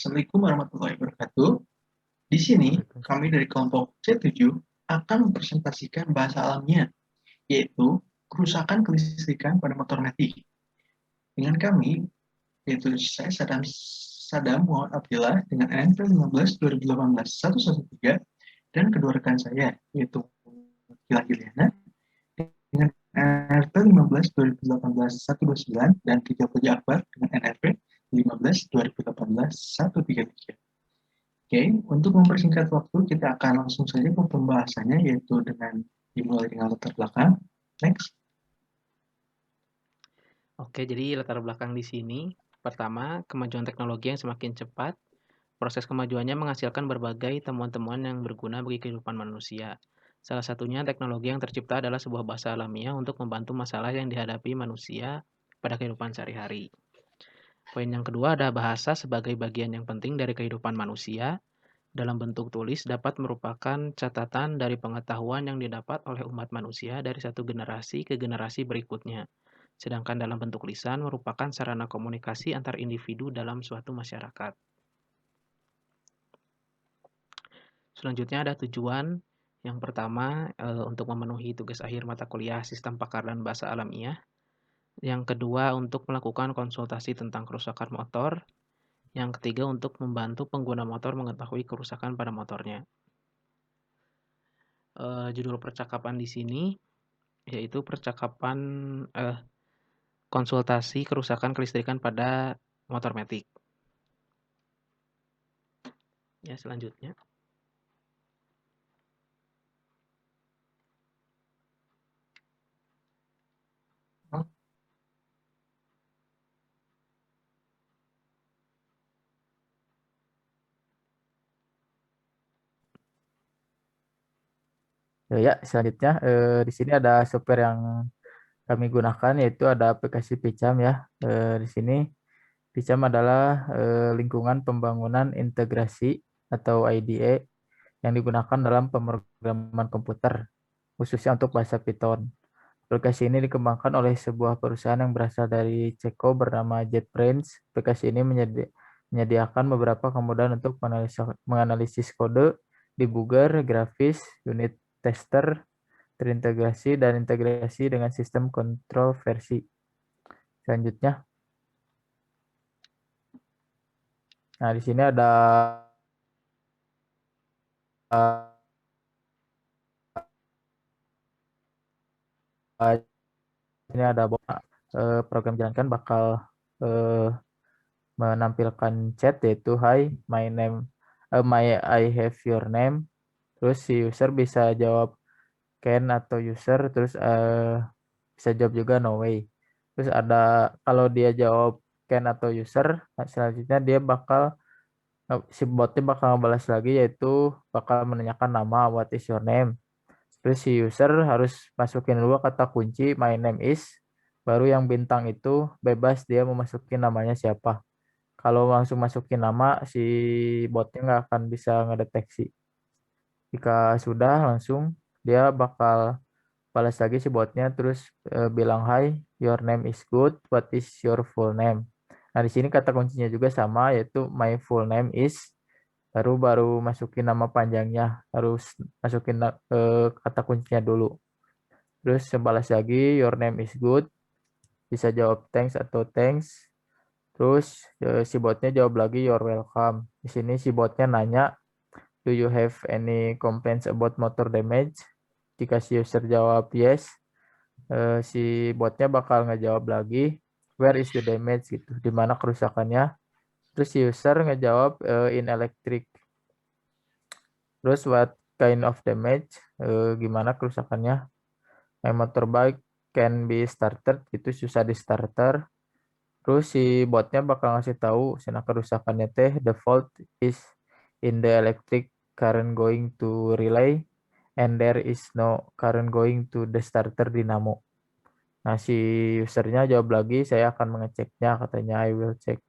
Assalamualaikum warahmatullahi wabarakatuh. Di sini, kami dari kelompok C7 akan mempresentasikan bahasa alamnya, yaitu kerusakan kelistrikan pada motor matic. Dengan kami, yaitu saya Sadam Muhammad Abdillah dengan NPL 15 2018 113 dan kedua rekan saya, yaitu Gila Giliana dengan NRP 15 2018 129 dan Tiga Puja Akbar dengan NRP 15 2018 133. Oke, untuk mempersingkat waktu, kita akan langsung saja ke pembahasannya, yaitu dengan dimulai dengan latar belakang. Next. Oke, jadi latar belakang di sini, pertama, kemajuan teknologi yang semakin cepat. Proses kemajuannya menghasilkan berbagai temuan-temuan yang berguna bagi kehidupan manusia. Salah satunya teknologi yang tercipta adalah sebuah bahasa alamiah untuk membantu masalah yang dihadapi manusia pada kehidupan sehari-hari. Poin yang kedua ada bahasa sebagai bagian yang penting dari kehidupan manusia. Dalam bentuk tulis dapat merupakan catatan dari pengetahuan yang didapat oleh umat manusia dari satu generasi ke generasi berikutnya. Sedangkan dalam bentuk lisan merupakan sarana komunikasi antar individu dalam suatu masyarakat. Selanjutnya ada tujuan. Yang pertama, untuk memenuhi tugas akhir mata kuliah Sistem Pakar dan Bahasa Alamiah. Yang kedua, untuk melakukan konsultasi tentang kerusakan motor. Yang ketiga, untuk membantu pengguna motor mengetahui kerusakan pada motornya. Judul percakapan di sini yaitu percakapan konsultasi kerusakan kelistrikan pada motor matic. Ya, selanjutnya. Ya, selanjutnya di sini ada software yang kami gunakan yaitu ada aplikasi Picam ya. Di sini Picam adalah lingkungan pembangunan integrasi atau IDE yang digunakan dalam pemrograman komputer khususnya untuk bahasa Python. Aplikasi ini dikembangkan oleh sebuah perusahaan yang berasal dari Ceko bernama JetBrains. Aplikasi ini menyediakan beberapa kemudahan untuk menganalisis kode, debugger, grafis, unit tester, terintegrasi dan integrasi dengan sistem kontrol versi. Selanjutnya, nah di sini ada program jalankan bakal menampilkan chat yaitu hi I have your name. Terus si user bisa jawab can atau user, terus bisa jawab juga no way. Terus ada kalau dia jawab can atau user, selanjutnya dia bakal si botnya bakal ngebalas lagi yaitu bakal menanyakan nama what is your name. Terus si user harus masukin dulu kata kunci my name is, baru yang bintang itu bebas dia mau masukin namanya siapa. Kalau langsung masukin nama si botnya nggak akan bisa ngedeteksi. Jika sudah langsung dia bakal balas lagi si botnya terus bilang hi your name is good what is your full name. Nah di sini kata kuncinya juga sama yaitu my full name is, baru masukin nama panjangnya, harus masukin kata kuncinya dulu. Terus balas lagi your name is good, bisa jawab thanks atau thanks. Terus si botnya jawab lagi you're welcome. Di sini si botnya nanya do you have any complaints about motor damage. Jika si user jawab yes, si botnya bakal ngejawab lagi where is the damage gitu, di mana kerusakannya. Terus si user ngejawab in electric. Terus what kind of damage, gimana kerusakannya. My motorbike can be started, itu susah di starter. Terus si botnya bakal ngasih tahu sana kerusakannya teh the fault is in the electric current going to relay and there is no current going to the starter dynamo. Nah, si usernya jawab lagi, saya akan mengeceknya, katanya I will check.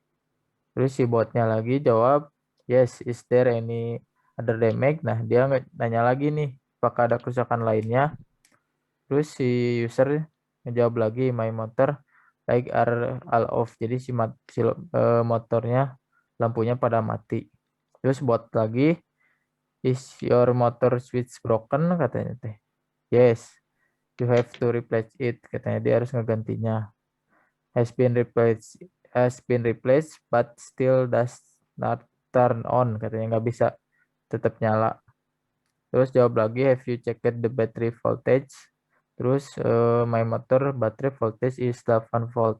Terus si botnya lagi jawab, yes, is there any other damage? Nah, dia nanya lagi nih, apakah ada kerusakan lainnya? Terus si user ngejawab lagi, my motor like are all off. Jadi si motornya lampunya pada mati. Terus bot lagi, is your motor switch broken katanya teh. Yes, you have to replace it katanya, dia harus ngegantinya. Has been replaced but still does not turn on katanya, nggak bisa tetap nyala. Terus jawab lagi, have you checked the battery voltage? Terus my motor battery voltage is 8 volt.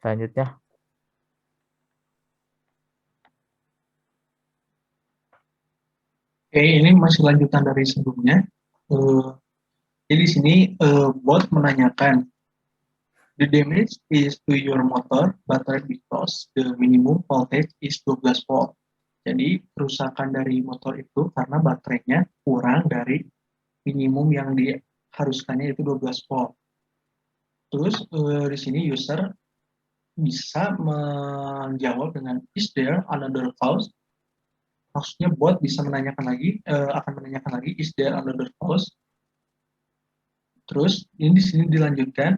Selanjutnya, Oke, ini masih lanjutan dari sebelumnya. Jadi di sini bot menanyakan, the damage is to your motor battery because the minimum voltage is 12 volt. Jadi kerusakan dari motor itu karena baterainya kurang dari minimum yang diharuskannya itu 12 volt. Terus di sini user bisa menjawab dengan is there another cause? Maksudnya bot bisa menanyakan lagi, akan menanyakan lagi is there another cause? Terus ini di sini dilanjutkan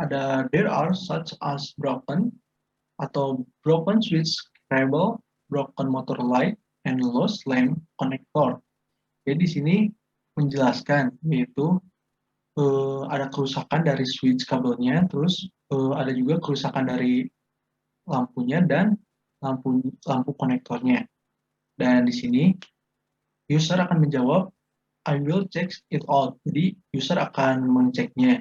ada there are such as broken atau broken switch cable, broken motor light, and lost lamp connector. Jadi di sini menjelaskan yaitu ada kerusakan dari switch kabelnya, terus ada juga kerusakan dari lampunya dan lampu konektornya. Dan di sini user akan menjawab I will check it out. Jadi user akan mengeceknya.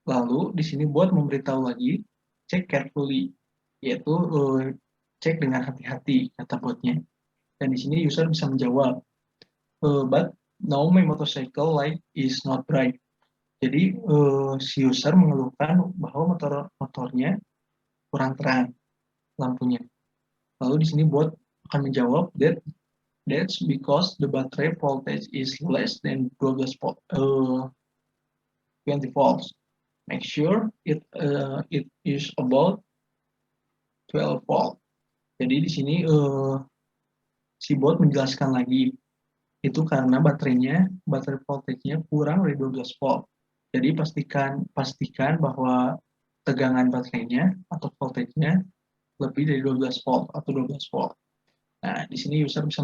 Lalu di sini bot memberitahu lagi check carefully, yaitu cek dengan hati-hati kata botnya. Dan di sini user bisa menjawab but now my motorcycle light is not bright. Jadi si user mengeluhkan bahwa motornya kurang terang lampunya. Lalu di sini bot akan menjawab that's because the battery voltage is less than 12 volt, 20 volts. Make sure it is about 12 volt. Jadi di sini si bot menjelaskan lagi itu karena baterai voltage-nya kurang dari 12 volt. Jadi pastikan bahwa tegangan baterainya atau voltage-nya lebih dari 12 volt atau 12 volt. Nah, di sini user bisa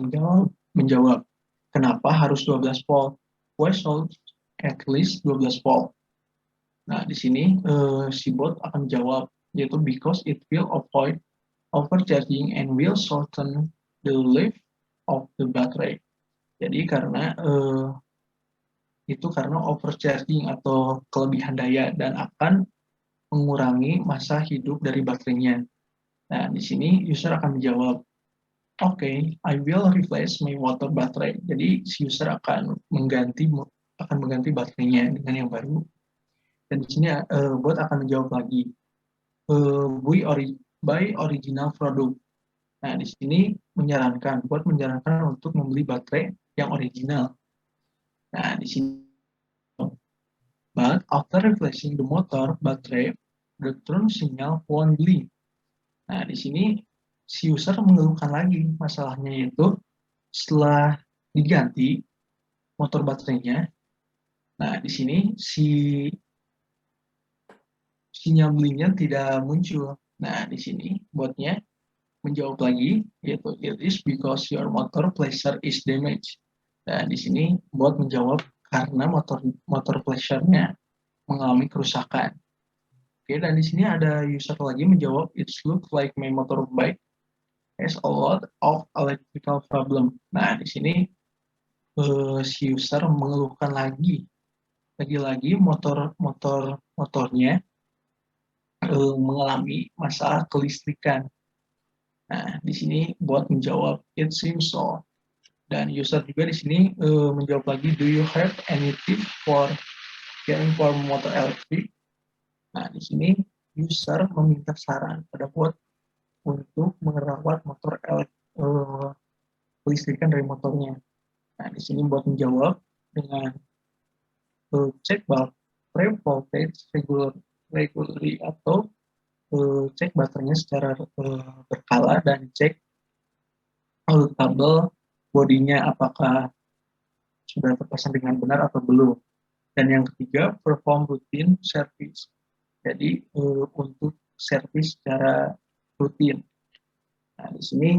menjawab kenapa harus 12 volt? Why should at least 12 volt? Nah, di sini si bot akan menjawab yaitu because it will avoid overcharging and will shorten the life of the battery. Jadi karena overcharging atau kelebihan daya dan akan mengurangi masa hidup dari baterainya. Nah, di sini user akan menjawab, okay, I will replace my water battery. Jadi si user akan mengganti baterainya dengan yang baru. Dan di sini bot akan menjawab lagi, buy original product. Nah, di sini bot menyarankan untuk membeli baterai yang original. Nah, di sini but after replacing the motor battery, the turn signal won't blink. Nah, di sini si user mengeluhkan lagi masalahnya yaitu setelah diganti motor baterainya. Nah, di sini sinyal blinknya tidak muncul. Nah, di sini botnya menjawab lagi yaitu it is because your motor pleasure is damaged. Dan di sini bot menjawab karena motor pleasure-nya mengalami kerusakan. Oke, dan di sini ada user lagi menjawab it looks like my motorbike has a lot of electrical problem. Nah, di sini si user mengeluhkan lagi-lagi motornya mengalami masalah kelistrikan. Nah, di sini bot menjawab it seems so. Dan user juga di sini menjawab lagi, do you have any tip for caring for motor electric? Nah, di sini user meminta saran pada bot untuk merawat motor kelistrikan dari motornya. Nah, di sini bot menjawab dengan cek battery voltage regularly atau cek baterainya secara berkala dan cek kabel bodinya apakah sudah terpasang dengan benar atau belum. Dan yang ketiga, perform routine service. Jadi untuk servis secara rutin. Nah, di sini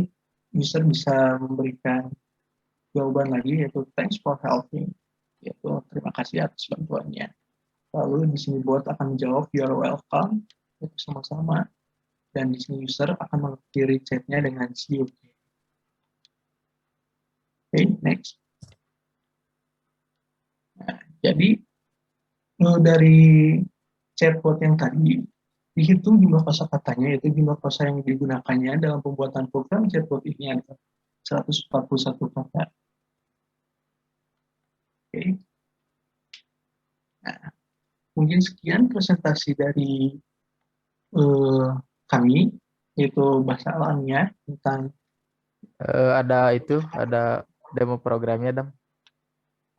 user bisa memberikan jawaban lagi, yaitu thanks for helping, yaitu terima kasih atas bantuannya. Lalu di sini bot akan menjawab you're welcome, itu sama-sama, dan di sini user akan mengakhiri chatnya dengan see you. Oke, next. Nah, jadi dari chatbot yang tadi dihitung jumlah kosakatanya, yaitu jumlah kosa yang digunakannya dalam pembuatan program chatbot ini adalah 141 kata. Oke. Nah, mungkin sekian presentasi dari kami, yaitu bahasa alamiah tentang ada demo programnya, Dam.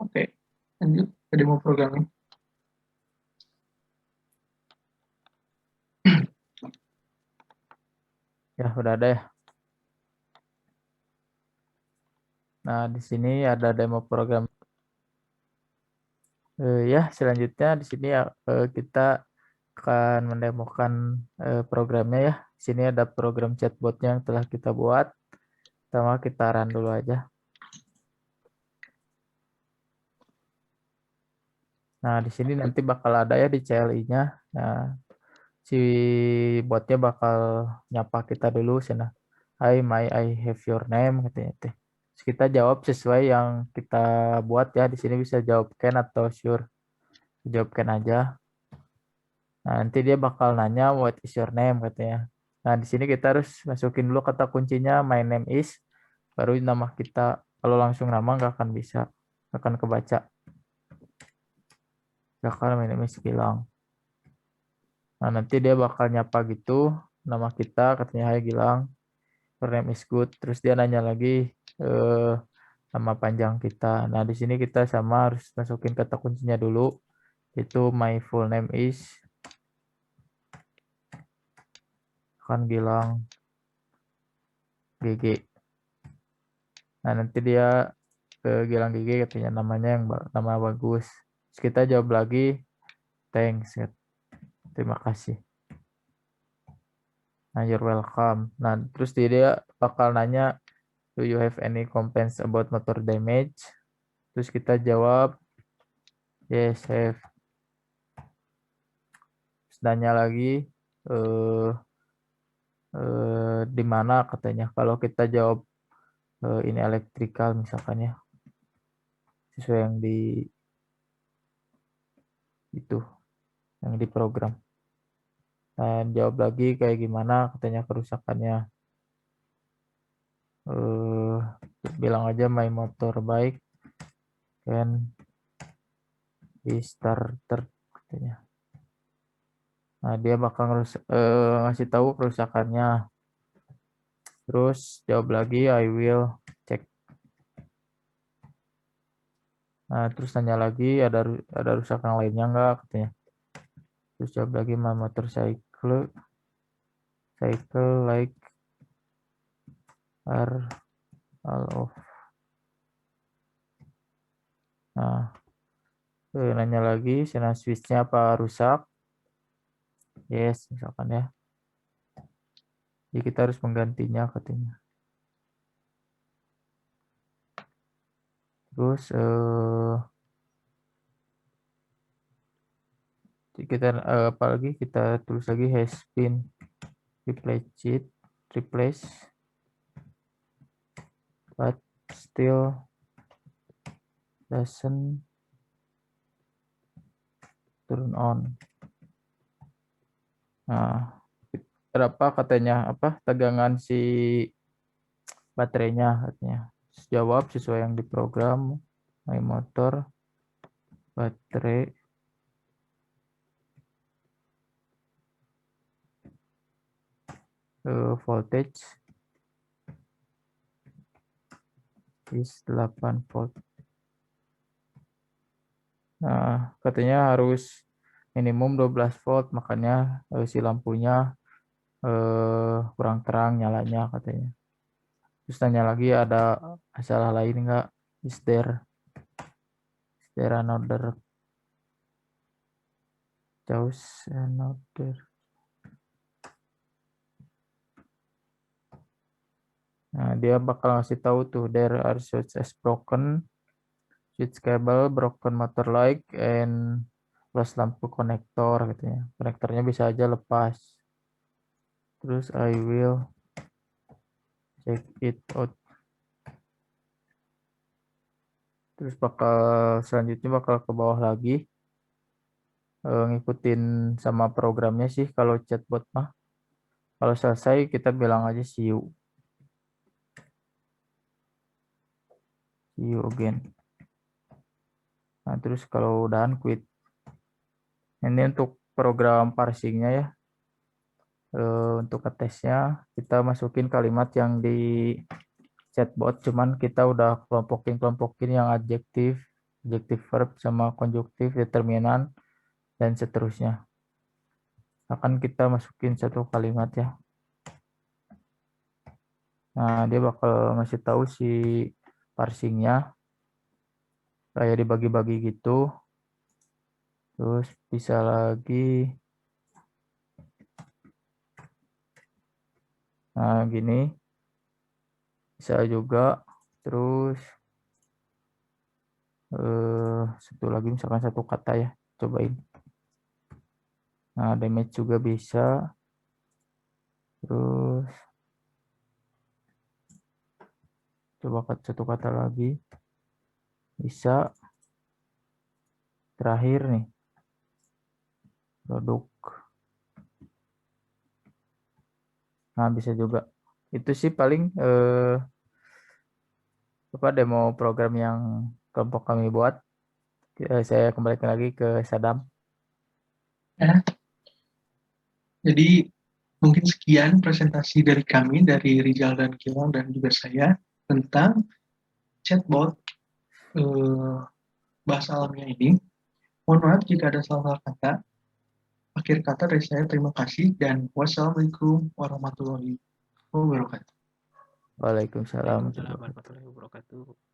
Oke, lanjut ke demo programnya. Ya, udah ada ya. Nah, di sini ada demo program. Ya, selanjutnya di sini kita akan mendemokan programnya ya. Di sini ada program chatbotnya yang telah kita buat. Pertama kita run dulu aja. Nah, di sini nanti bakal ada ya di CLI-nya. Nah, si botnya bakal nyapa kita dulu sana. Hi, I have your name katanya teh. Terus kita jawab sesuai yang kita buat ya. Di sini bisa jawab can atau sure. Jawab can aja. Nah, nanti dia bakal nanya what is your name katanya. Nah, di sini kita harus masukin dulu kata kuncinya my name is, baru nama kita. Kalau langsung nama nggak akan bisa, nggak akan kebaca. Misalkan my name is Gilang. Nah, nanti dia bakal nyapa gitu, nama kita katanya hai Gilang, your name is good. Terus dia nanya lagi nama panjang kita. Nah, di sini kita sama harus masukin kata kuncinya dulu, itu my full name is kan Gilang GG. Nah, nanti dia ke Gilang GG katanya namanya yang nama bagus. Terus kita jawab lagi thanks, terima kasih. Nah, you're welcome. Nah, terus dia bakal nanya do you have any complaints about motor damage? Terus kita jawab yes have. Terus nanya lagi di mana katanya. Kalau kita jawab ini electrical misalkan ya, sesuai yang di itu yang di program. Dan jawab lagi kayak gimana katanya kerusakannya. Bilang aja my motorbike can be started katanya. Nah, dia bakal ngasih tahu kerusakannya. Terus jawab lagi I will check. Nah, terus tanya lagi ada rusakan lainnya enggak katanya. Terus jawab lagi my motorcycle like are all off. Nah, nanya lagi sena switchnya apa rusak. Yes, misalkan ya. Jadi kita harus menggantinya katanya. Terus kita apalagi kita tulis lagi has been replaced but still doesn't turn on. Nah, berapa katanya apa tegangan si baterainya katanya. Jawab sesuai yang diprogram my motor baterai voltage is 8 volt. Nah, katanya harus minimum 12 volt, makanya si lampunya kurang terang nyalanya katanya. Terus tanya lagi ada masalah lain enggak? Is there another cause another dia bakal ngasih tahu tuh there are such as broken switch cable, broken motor light, and lost lampu konektor gitu ya. Konektornya bisa aja lepas. Terus I will check it out. Terus selanjutnya bakal ke bawah lagi. Ngikutin sama programnya sih kalau chatbot mah. Kalau selesai kita bilang aja see you. See you again. Nah, terus kalau udahan quit. Ini untuk program parsingnya ya. Untuk tesnya kita masukin kalimat yang di chatbot, cuman kita udah kelompokin yang adjektif verb sama konjuktif, determinan, dan seterusnya. Akan kita masukin satu kalimat ya. Nah, dia bakal ngasih tahu si parsingnya kayak dibagi-bagi gitu. Terus bisa lagi, nah gini bisa juga. Terus satu lagi misalkan satu kata ya, cobain. Nah, damage juga bisa. Terus coba satu kata lagi bisa. Terakhir nih produk. Nah, bisa juga. Itu sih paling demo program yang kelompok kami buat. Saya kembalikan lagi ke Sadam. Ya. Jadi mungkin sekian presentasi dari kami, dari Rizal dan Gilang dan juga saya tentang chatbot bahasa alamnya ini. Mohon maaf jika ada salah kata. Akhir kata dari saya terima kasih dan wassalamualaikum warahmatullahi wabarakatuh. Waalaikumsalam. Waalaikumsalam warahmatullahi wabarakatuh.